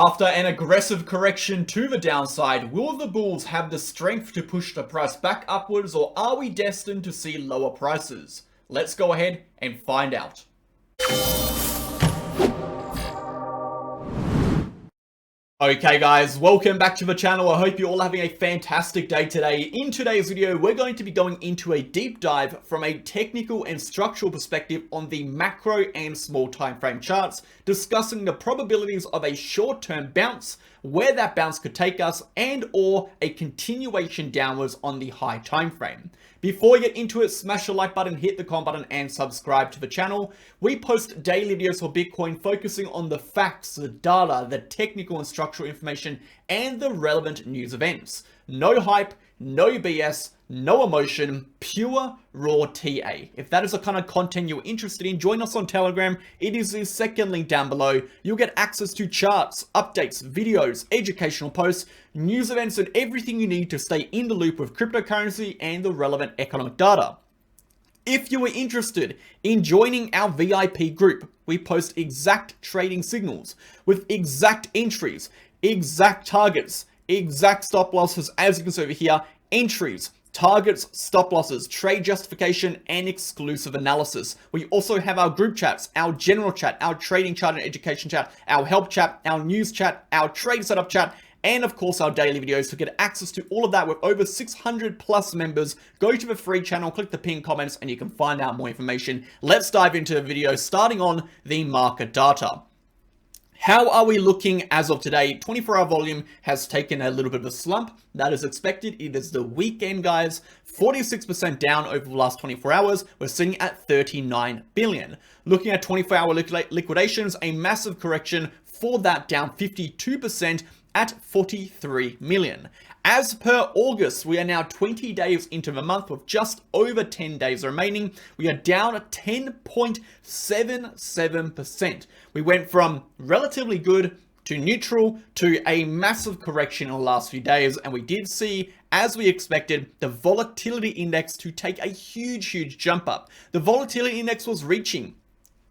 After an aggressive correction to the downside, will the bulls have the strength to push the price back upwards, or are we destined to see lower prices? Let's go ahead and find out. Okay guys, welcome back to the channel. I hope you're all having a fantastic day today. In today's video, we're going to be going into a deep dive from a technical and structural perspective on the macro and small time frame charts, discussing the probabilities of a short-term bounce, where that bounce could take us, and or a continuation downwards on the high time frame. Before we get into it, smash the like button, hit the comment button, and subscribe to the channel. We post daily videos for Bitcoin focusing on the facts, the data, the technical and structural information, and the relevant news events. No hype, no BS, no emotion, pure raw TA. If that is the kind of content you're interested in, join us on Telegram. It is the second link down below. You'll get access to charts, updates, videos, educational posts, news events, and everything you need to stay in the loop with cryptocurrency and the relevant economic data. If you are interested in joining our VIP group, we post exact trading signals with exact entries, exact targets, exact stop losses, as you can see over here, entries, targets, stop losses, trade justification, and exclusive analysis. We also have our group chats, our general chat, our trading chart and education chat, our help chat, our news chat, our trade setup chat, and of course our daily videos. To get access to all of that with over 600 plus members, go to the free channel, click the pinned comments, and you can find out more information. Let's dive into the video, starting on the market data. How are we looking as of today? 24-hour volume has taken a little bit of a slump. That is expected. It is the weekend, guys. 46% down over the last 24 hours. We're sitting at 39 billion. Looking at 24-hour liquidations, a massive correction for that, down 52% at 43 million. As per August, we are now 20 days into the month with just over 10 days remaining. We are down at 10.77%. We went from relatively good to neutral to a massive correction in the last few days, and we did see, as we expected, the volatility index to take a huge jump up. The volatility index was reaching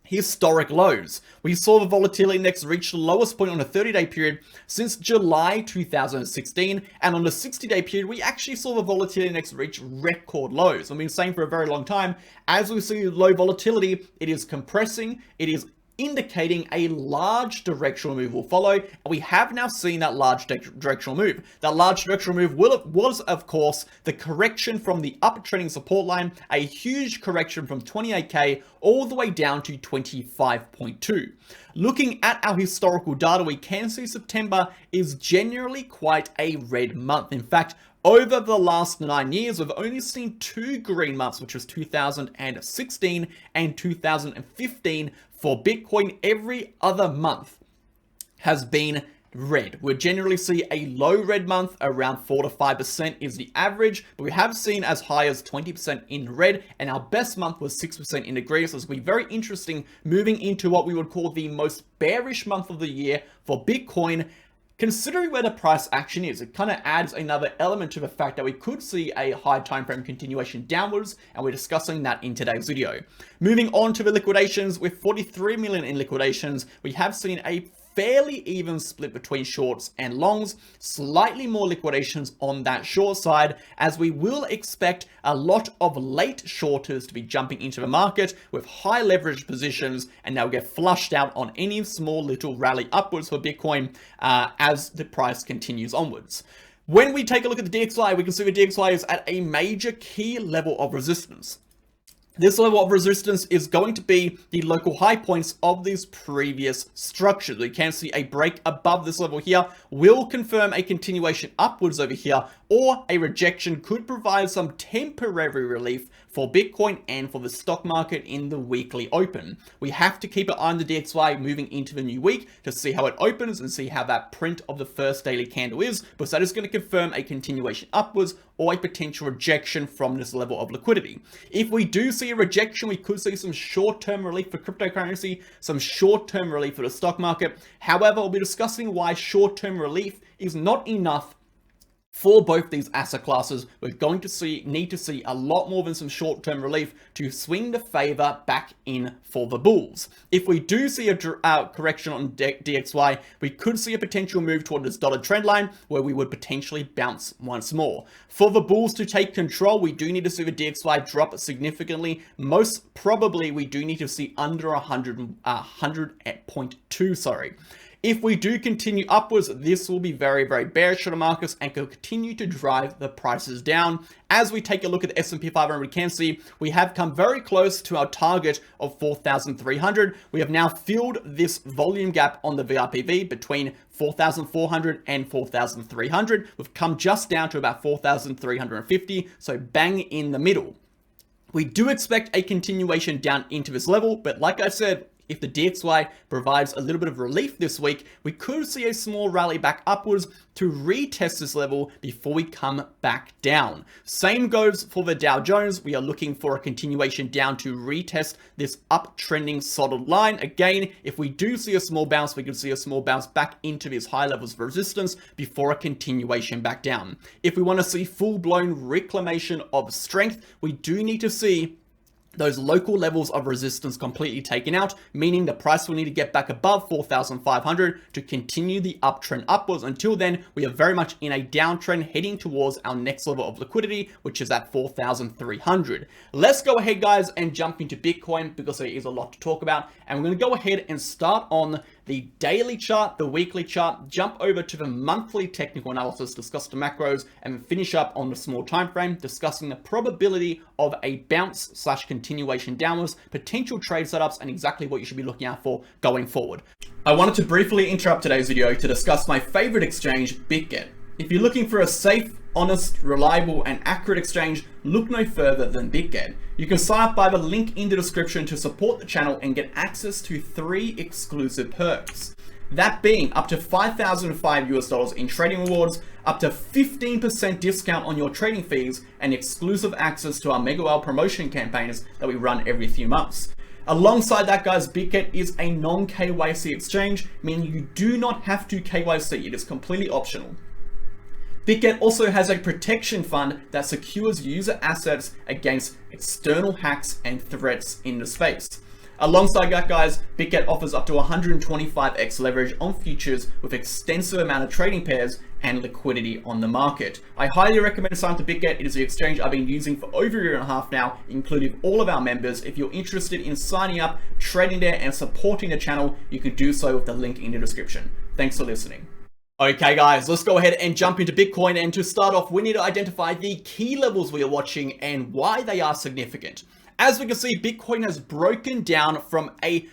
historic lows. We saw the volatility index reach the lowest point on a 30-day period since July 2016, and on the 60-day period, we actually saw the volatility index reach record lows. I've been saying for a very long time, as we see low volatility, it is compressing, it is indicating a large directional move will follow, and we have now seen that large directional move. That large directional move was, of course, the correction from the uptrending support line, a huge correction from 28k all the way down to 25.2. Looking at our historical data, we can see September is generally quite a red month. In fact, over the last 9 years, we've only seen 2 green months, which was 2016 and 2015 for Bitcoin. Every other month has been red. We generally see a low red month, around 4 to 5% is the average, but we have seen as high as 20% in red, and our best month was 6% in the green. So it's going to be very interesting moving into what we would call the most bearish month of the year for Bitcoin. Considering where the price action is, it kind of adds another element to the fact that we could see a high time frame continuation downwards, and we're discussing that in today's video. Moving on to the liquidations, with 43 million in liquidations, we have seen a fairly even split between shorts and longs, slightly more liquidations on that short side, as we will expect a lot of late shorters to be jumping into the market with high leverage positions, and they'll get flushed out on any small little rally upwards for Bitcoin as the price continues onwards. When we take a look at the DXY, we can see the DXY is at a major key level of resistance. This level of resistance is going to be the local high points of these previous structures. We can see a break above this level here will confirm a continuation upwards over here, or a rejection could provide some temporary relief for Bitcoin and for the stock market in the weekly open. We have to keep an eye on the DXY moving into the new week to see how it opens and see how that print of the first daily candle is, because that is going to confirm a continuation upwards or a potential rejection from this level of liquidity. If we do see a rejection, we could see some short-term relief for cryptocurrency, some short-term relief for the stock market. However, we'll be discussing why short-term relief is not enough For both these asset classes, we're going to need to see a lot more than some short-term relief to swing the favor back in for the bulls. If we do see a correction on DXY, we could see a potential move toward this dotted trend line where we would potentially bounce once more. For the bulls to take control, we do need to see the DXY drop significantly. Most probably, we do need to see under 100.2, sorry. If we do continue upwards, this will be very, very bearish for the markets and could continue to drive the prices down. As we take a look at the S&P 500, we can see we have come very close to our target of 4,300. We have now filled this volume gap on the VRPV between 4,400 and 4,300. We've come just down to about 4,350, so bang in the middle. We do expect a continuation down into this level, but like I said, if the DXY provides a little bit of relief this week, we could see a small rally back upwards to retest this level before we come back down. Same goes for the Dow Jones. We are looking for a continuation down to retest this uptrending solid line. Again, if we do see a small bounce, we could see a small bounce back into these high levels of resistance before a continuation back down. If we want to see full-blown reclamation of strength, we do need to see those local levels of resistance completely taken out, meaning the price will need to get back above 4,500 to continue the uptrend upwards. Until then, we are very much in a downtrend heading towards our next level of liquidity, which is at 4,300. Let's go ahead, guys, and jump into Bitcoin because there is a lot to talk about. And we're going to go ahead and start on the daily chart, the weekly chart, jump over to the monthly technical analysis, discuss the macros, and finish up on the small time frame, discussing the probability of a bounce / continuation downwards, potential trade setups, and exactly what you should be looking out for going forward. I wanted to briefly interrupt today's video to discuss my favorite exchange, Bitget. If you're looking for a safe, honest, reliable, and accurate exchange, look no further than Bitget. You can sign up by the link in the description to support the channel and get access to 3 exclusive perks. That being up to $5,005 in trading rewards, up to 15% discount on your trading fees, and exclusive access to our MegaWhale promotion campaigns that we run every few months. Alongside that, guys, Bitget is a non-KYC exchange, meaning you do not have to KYC. It is completely optional. Bitget also has a protection fund that secures user assets against external hacks and threats in the space. Alongside that, guys, Bitget offers up to 125x leverage on futures with extensive amount of trading pairs and liquidity on the market. I highly recommend signing up to Bitget. It is the exchange I've been using for over a year and a half now, including all of our members. If you're interested in signing up, trading there, and supporting the channel, you can do so with the link in the description. Thanks for listening. Okay, guys, let's go ahead and jump into Bitcoin. And to start off, we need to identify the key levels we are watching and why they are significant. As we can see, Bitcoin has broken down from a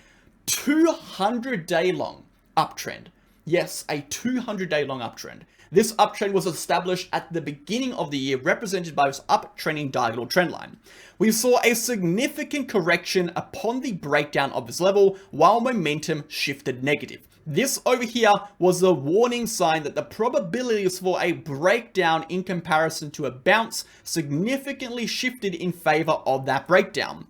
200-day long uptrend. Yes, a 200-day long uptrend. This uptrend was established at the beginning of the year, represented by this uptrending diagonal trend line. We saw a significant correction upon the breakdown of this level while momentum shifted negative. This over here was a warning sign that the probabilities for a breakdown in comparison to a bounce significantly shifted in favor of that breakdown.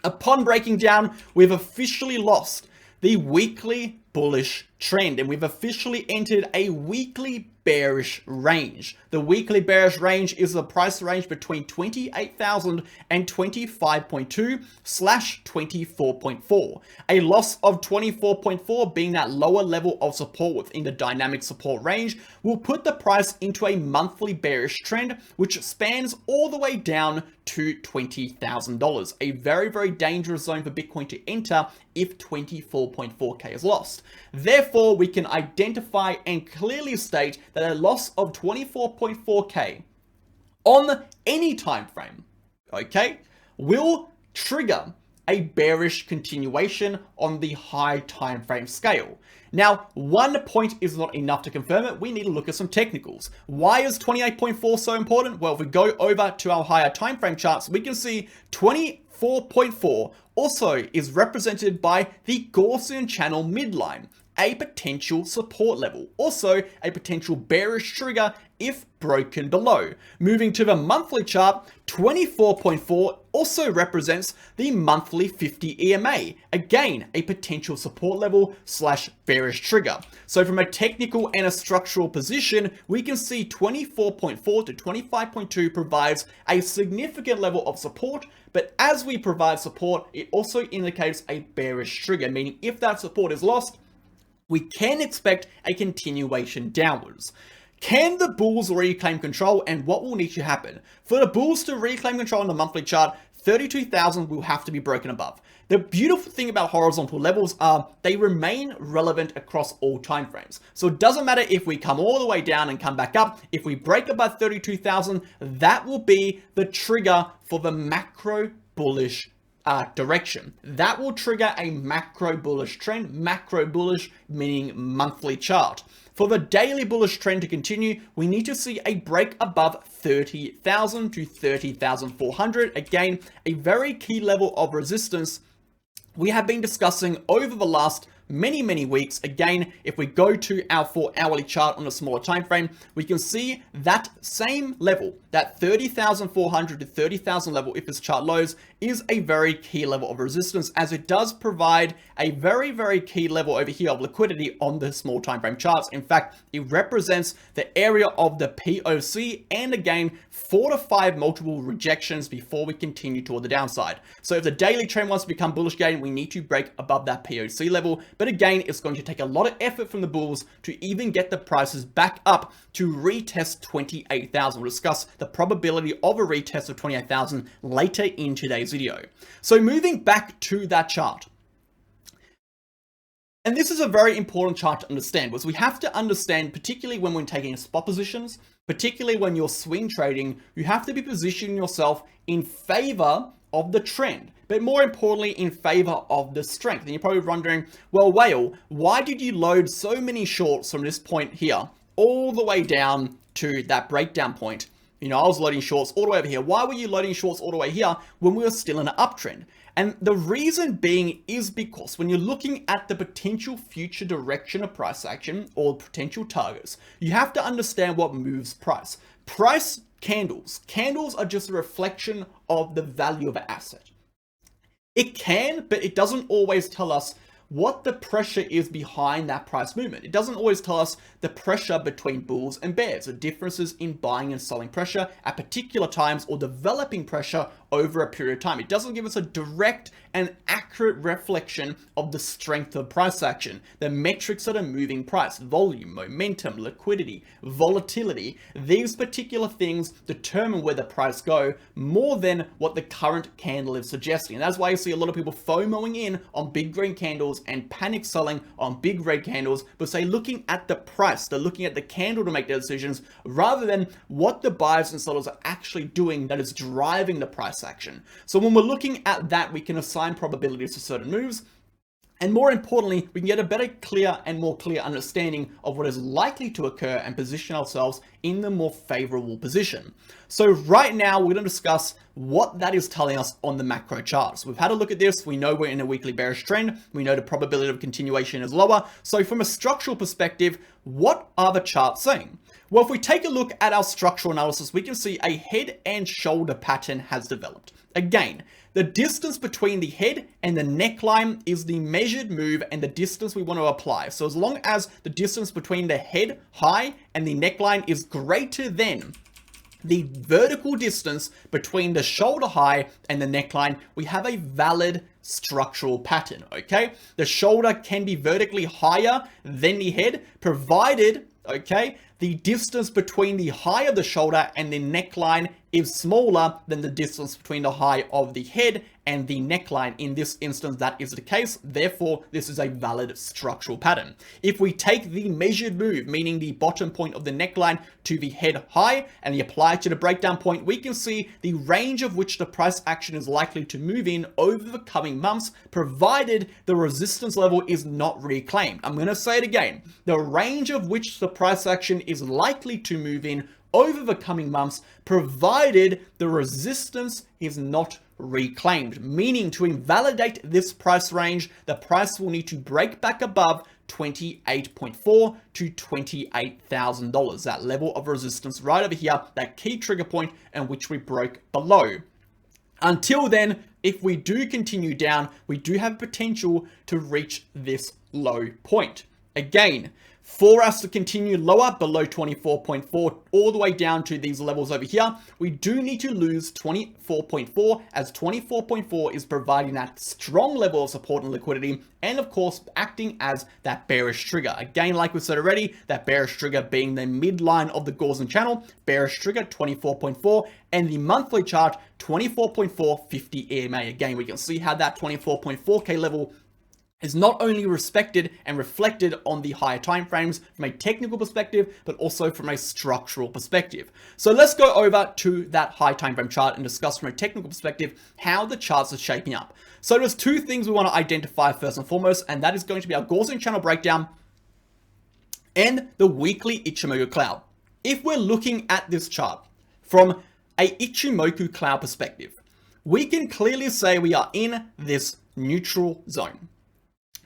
Upon breaking down, we've officially lost the weekly bullish trend and we've officially entered a weekly bearish range. The weekly bearish range is the price range between 28,000 and 25.2 / 24.4. A loss of 24.4 being that lower level of support within the dynamic support range will put the price into a monthly bearish trend, which spans all the way down to $20,000. A very, very dangerous zone for Bitcoin to enter if 24.4K is lost. Therefore, we can identify and clearly state that a loss of 24.4K on any time frame, okay, will trigger a bearish continuation on the high time frame scale. Now, 1 point is not enough to confirm it. We need to look at some technicals. Why is 28.4 so important? Well, if we go over to our higher time frame charts, we can see 24.4 also is represented by the Gaussian channel midline. a potential support level, also a potential bearish trigger if broken below. Moving to the monthly chart, 24.4 also represents the monthly 50 EMA, again a potential support level slash bearish trigger. So from a technical and a structural position, we can see 24.4 to 25.2 provides a significant level of support, but as we provide support, it also indicates a bearish trigger, meaning if that support is lost, we can expect a continuation downwards. Can the bulls reclaim control, and what will need to happen? For the bulls to reclaim control on the monthly chart, 32,000 will have to be broken above. The beautiful thing about horizontal levels are they remain relevant across all timeframes. So it doesn't matter if we come all the way down and come back up. If we break above 32,000, that will be the trigger for the macro bullish direction. That will trigger a macro bullish trend. Macro bullish meaning monthly chart. For the daily bullish trend to continue, we need to see a break above 30,000 to 30,400. Again, a very key level of resistance we have been discussing over the last many weeks. Again, if we go to our 4-hourly chart on a smaller time frame, we can see that same level, that 30,400 to 30,000 level, if this chart lows, is a very key level of resistance, as it does provide a very key level over here of liquidity on the small time frame charts. In fact, it represents the area of the POC, and again, 4 to 5 multiple rejections before we continue toward the downside. So if the daily trend wants to become bullish again, we need to break above that POC level. But again, it's going to take a lot of effort from the bulls to even get the prices back up to retest 28,000. We'll discuss the probability of a retest of 28,000 later in today's video. So moving back to that chart. And this is a very important chart to understand, because we have to understand, particularly when we're taking spot positions, particularly when you're swing trading, you have to be positioning yourself in favor of the trend, but more importantly, in favor of the strength. And you're probably wondering, well, Whale, why did you load so many shorts from this point here all the way down to that breakdown point? You know, I was loading shorts all the way over here. Why were you loading shorts all the way here when we were still in an uptrend? And the reason being is because when you're looking at the potential future direction of price action or potential targets, you have to understand what moves price. Price candles. Candles are just a reflection of the value of an asset. It can, but it doesn't always tell us what the pressure is behind that price movement. It doesn't always tell us the pressure between bulls and bears, the differences in buying and selling pressure at particular times, or developing pressure over a period of time. It doesn't give us a direct and accurate reflection of the strength of price action, the metrics that are moving price, volume, momentum, liquidity, volatility. These particular things determine where the price go more than what the current candle is suggesting. And that's why you see a lot of people FOMOing in on big green candles and panic selling on big red candles, but say looking at the price, they're looking at the candle to make their decisions rather than what the buyers and sellers are actually doing that is driving the price action. So when we're looking at that, we can assign probabilities to certain moves, and more importantly, we can get a better, more clear understanding of what is likely to occur and position ourselves in the more favorable position. So right now, we're going to discuss what that is telling us on the macro charts. We've had a look at this. We know we're in a weekly bearish trend. We know the probability of continuation is lower. So from a structural perspective, what are the charts saying? Well, if we take a look at our structural analysis, we can see a head and shoulder pattern has developed. Again, the distance between the head and the neckline is the measured move and the distance we want to apply. So as long as the distance between the head high and the neckline is greater than the vertical distance between the shoulder high and the neckline, we have a valid structural pattern, okay? The shoulder can be vertically higher than the head, provided, okay, the distance between the high of the shoulder and the neckline is smaller than the distance between the high of the head and the neckline. In this instance, that is the case. Therefore, this is a valid structural pattern. If we take the measured move, meaning the bottom point of the neckline to the head high, and we apply it to the breakdown point, we can see the range of which the price action is likely to move in over the coming months, provided the resistance level is not reclaimed. I'm going to say it again. The range of which the price action is likely to move in over the coming months, provided the resistance is not reclaimed, meaning to invalidate this price range, the price will need to break back above $28.4 to $28,000. That level of resistance right over here, that key trigger point in which we broke below. Until then, if we do continue down, we do have potential to reach this low point. Again, for us to continue lower below 24.4 all the way down to these levels over here, we do need to lose 24.4, as 24.4 is providing that strong level of support and liquidity, and of course acting as that bearish trigger. Again, like we said already, that bearish trigger being the midline of the Gaussian channel, bearish trigger 24.4, and the monthly chart 24.4 50 EMA. Again, we can see how that 24.4k level is not only respected and reflected on the higher time frames from a technical perspective, but also from a structural perspective. So let's go over to that high time frame chart and discuss from a technical perspective how the charts are shaping up. So there's two things we want to identify first and foremost, and that is going to be our Gaussian channel breakdown and the weekly Ichimoku cloud. If we're looking at this chart from a Ichimoku cloud perspective, we can clearly say we are in this neutral zone.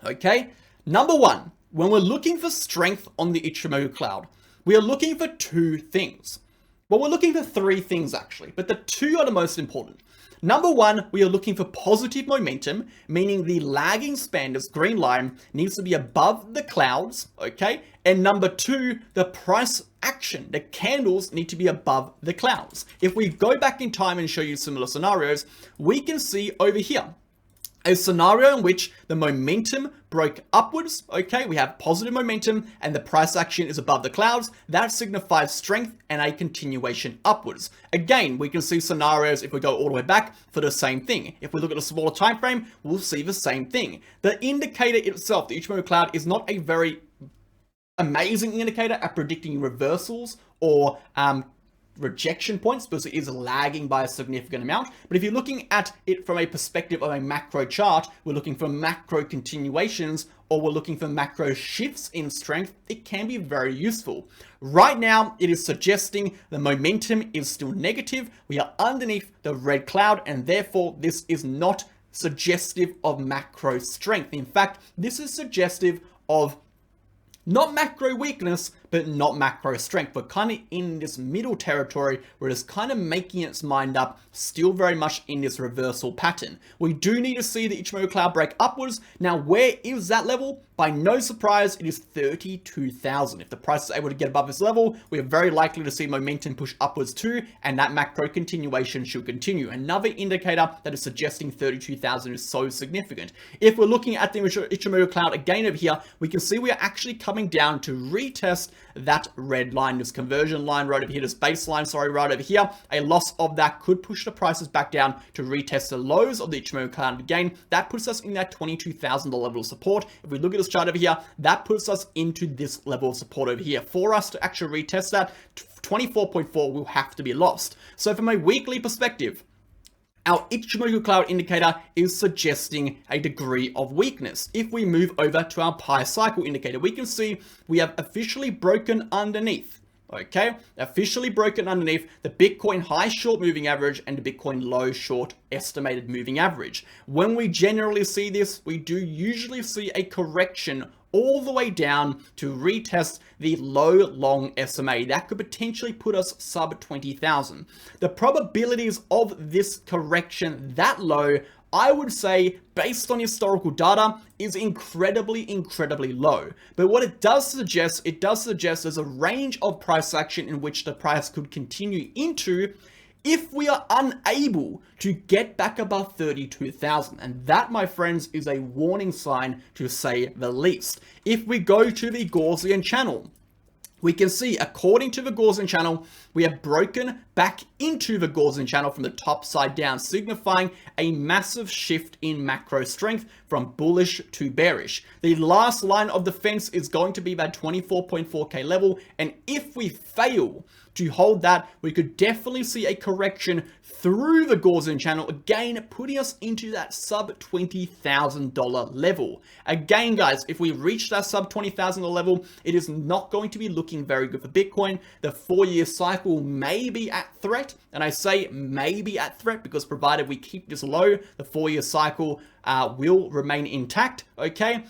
Okay, number one, when we're looking for strength on the Ichimoku cloud, we are looking for two things. Well, we're looking for three things actually, but the two are the most important. Number one, we are looking for positive momentum, meaning the lagging span, this green line, needs to be above the clouds, okay? And number two, the price action, the candles need to be above the clouds. If we go back in time and show you similar scenarios, we can see over here a scenario in which the momentum broke upwards, okay? We have positive momentum and the price action is above the clouds. That signifies strength and a continuation upwards. Again, we can see scenarios if we go all the way back for the same thing. If we look at a smaller time frame, we'll see the same thing. The indicator itself, the Ichimoku cloud, is not a very amazing indicator at predicting reversals or rejection points, because it is lagging by a significant amount. But if you're looking at it from a perspective of a macro chart, we're looking for macro continuations or we're looking for macro shifts in strength, it can be very useful. Right now, it is suggesting the momentum is still negative. We are underneath the red cloud, and therefore this is not suggestive of macro strength. In fact, this is suggestive of not macro weakness, but not macro strength. We're kind of in this middle territory where it's kind of making its mind up, still very much in this reversal pattern. We do need to see the Ichimoku cloud break upwards. Now, where is that level? By no surprise, it is 32,000. If the price is able to get above this level, we are very likely to see momentum push upwards too, and that macro continuation should continue. Another indicator that is suggesting 32,000 is so significant. If we're looking at the Ichimoku cloud again over here, we can see we are actually coming down to retest that red line, this conversion line right over here, this baseline, sorry, right over here. A loss of that could push the prices back down to retest the lows of the Ichimoku cloud again. That puts us in that $22,000 level of support. If we look at this chart over here, that puts us into this level of support over here. For us to actually retest that, 24.4 will have to be lost. So from a weekly perspective, our Ichimoku cloud indicator is suggesting a degree of weakness. If we move over to our pi cycle indicator, we can see we have officially broken underneath. Okay, officially broken underneath the Bitcoin high short moving average and the Bitcoin low short estimated moving average. When we generally see this, we do usually see a correction all the way down to retest the low long SMA. That could potentially put us sub 20,000. The probabilities of this correction that low, I would say, based on historical data, is incredibly low. But what it does suggest there's a range of price action in which the price could continue into if we are unable to get back above 32,000. And that, my friends, is a warning sign to say the least. If we go to the Gaussian channel, we can see, according to the Gaussian channel, we have broken back into the Gaussian channel from the top side down, signifying a massive shift in macro strength from bullish to bearish. The last line of defense is going to be that 24.4k level, and if we fail to hold that, we could definitely see a correction through the Gaussian channel, again putting us into that sub $20,000 level. Again, guys, if we reach that sub $20,000 level, it is not going to be looking very good for Bitcoin. The 4-year cycle may be at threat, and I say may be at threat because provided we keep this low, the 4-year cycle will remain intact, okay?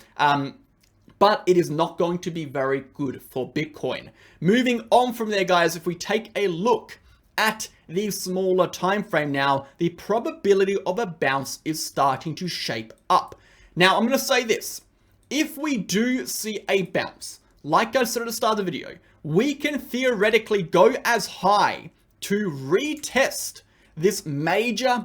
but it is not going to be very good for Bitcoin. Moving on from there, guys, if we take a look at the smaller time frame now, the probability of a bounce is starting to shape up. Now, I'm going to say this. If we do see a bounce, like I said at the start of the video, we can theoretically go as high to retest this major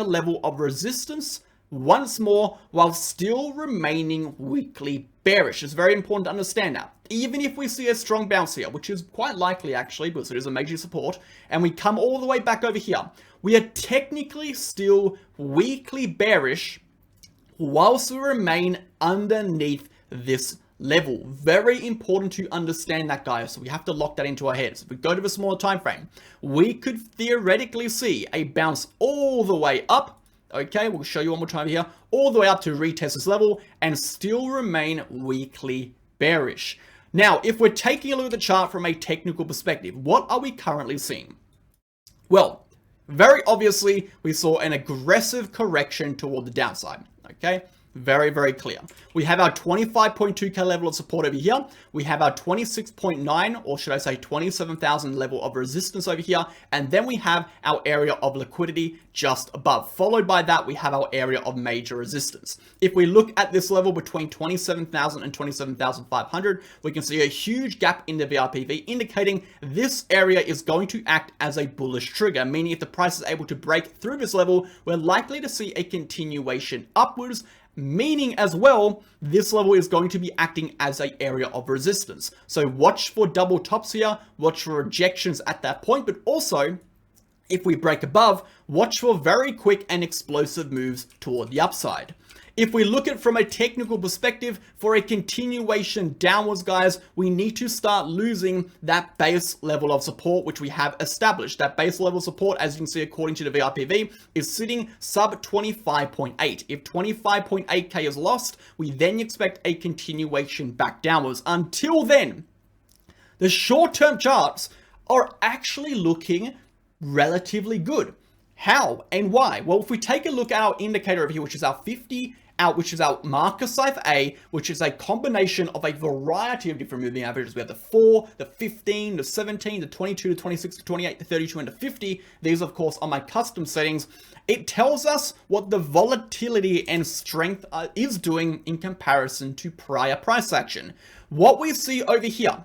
level of resistance once more while still remaining weakly bearish. It's very important to understand that. Even if we see a strong bounce here, which is quite likely actually, because it is a major support, and we come all the way back over here, we are technically still weakly bearish whilst we remain underneath this level. Very important to understand that, guys. So we have to lock that into our heads. If we go to the smaller time frame, we could theoretically see a bounce all the way up. Okay, we'll show you one more time here, all the way up to retest this level and still remain weakly bearish. Now, if we're taking a look at the chart from a technical perspective, what are we currently seeing? Well, very obviously, we saw an aggressive correction toward the downside. Okay, very clear. We have our 25.2k level of support over here. We have our 26.9, or should I say 27,000 level of resistance over here. And then we have our area of liquidity just above. Followed by that, we have our area of major resistance. If we look at this level between 27,000 and 27,500, we can see a huge gap in the VRPV, indicating this area is going to act as a bullish trigger, meaning if the price is able to break through this level, we're likely to see a continuation upwards, meaning as well, this level is going to be acting as an area of resistance. So watch for double tops here, watch for rejections at that point, but also, if we break above, watch for very quick and explosive moves toward the upside. If we look at it from a technical perspective, for a continuation downwards, guys, we need to start losing that base level of support, which we have established. That base level of support, as you can see, according to the VRPV, is sitting sub 25.8. If 25.8k is lost, we then expect a continuation back downwards. Until then, the short-term charts are actually looking relatively good. How and why? Well, if we take a look at our indicator over here, which is our 50, which is our marker cipher A, which is a combination of a variety of different moving averages. We have the 4, the 15, the 17, the 22, the 26, the 28, the 32, and the 50. These, of course, are my custom settings. It tells us what the volatility and strength is doing in comparison to prior price action. What we see over here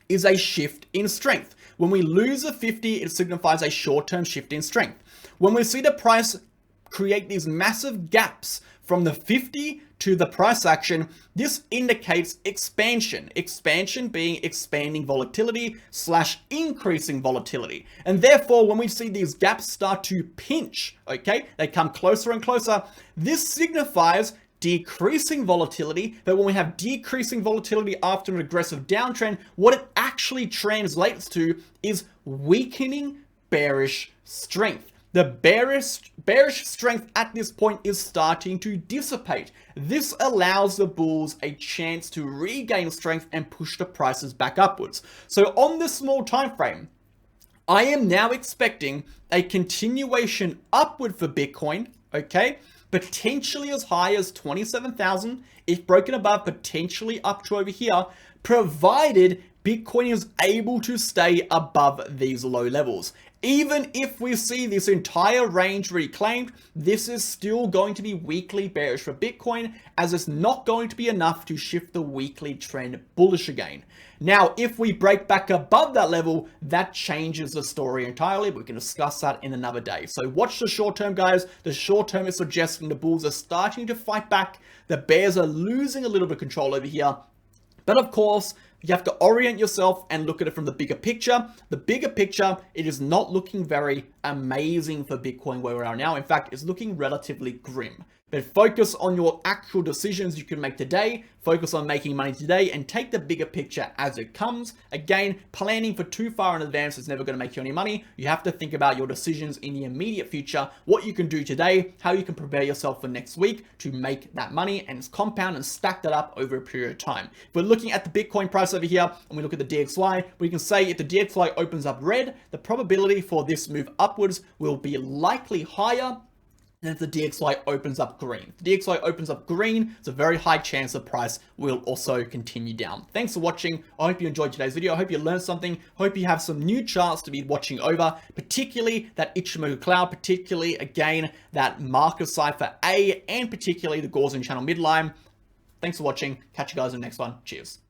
is a shift in strength. When we lose a 50, it signifies a short-term shift in strength. When we see the price create these massive gaps from the 50 to the price action, this indicates expansion. Expansion being expanding volatility / increasing volatility. And therefore, when we see these gaps start to pinch, okay, they come closer and closer, this signifies decreasing volatility. But when we have decreasing volatility after an aggressive downtrend, what it actually translates to is weakening bearish strength. The bearish strength at this point is starting to dissipate. This allows the bulls a chance to regain strength and push the prices back upwards. So on this small time frame, I am now expecting a continuation upward for Bitcoin, okay? Potentially as high as 27,000, if broken above, potentially up to over here, provided Bitcoin is able to stay above these low levels. Even if we see this entire range reclaimed, this is still going to be weekly bearish for Bitcoin, as it's not going to be enough to shift the weekly trend bullish again. Now, if we break back above that level, that changes the story entirely. We can discuss that in another day. So watch the short term, guys. The short term is suggesting the bulls are starting to fight back. The bears are losing a little bit of control over here. But of course, you have to orient yourself and look at it from the bigger picture. The bigger picture, it is not looking very amazing for Bitcoin where we are now. In fact, it's looking relatively grim. But focus on your actual decisions you can make today, focus on making money today, and take the bigger picture as it comes. Again, planning for too far in advance is never going to make you any money. You have to think about your decisions in the immediate future, what you can do today, how you can prepare yourself for next week to make that money and compound and stack that up over a period of time. If we're looking at the Bitcoin price over here and we look at the DXY, we can say if the DXY opens up red, the probability for this move upwards will be likely higher And if the DXY opens up green. If the DXY opens up green, it's a very high chance the price will also continue down. Thanks for watching. I hope you enjoyed today's video. I hope you learned something. Hope you have some new charts to be watching over, particularly that Ichimoku cloud, particularly, again, that marker cipher A, and particularly the Gaussian channel midline. Thanks for watching. Catch you guys in the next one. Cheers.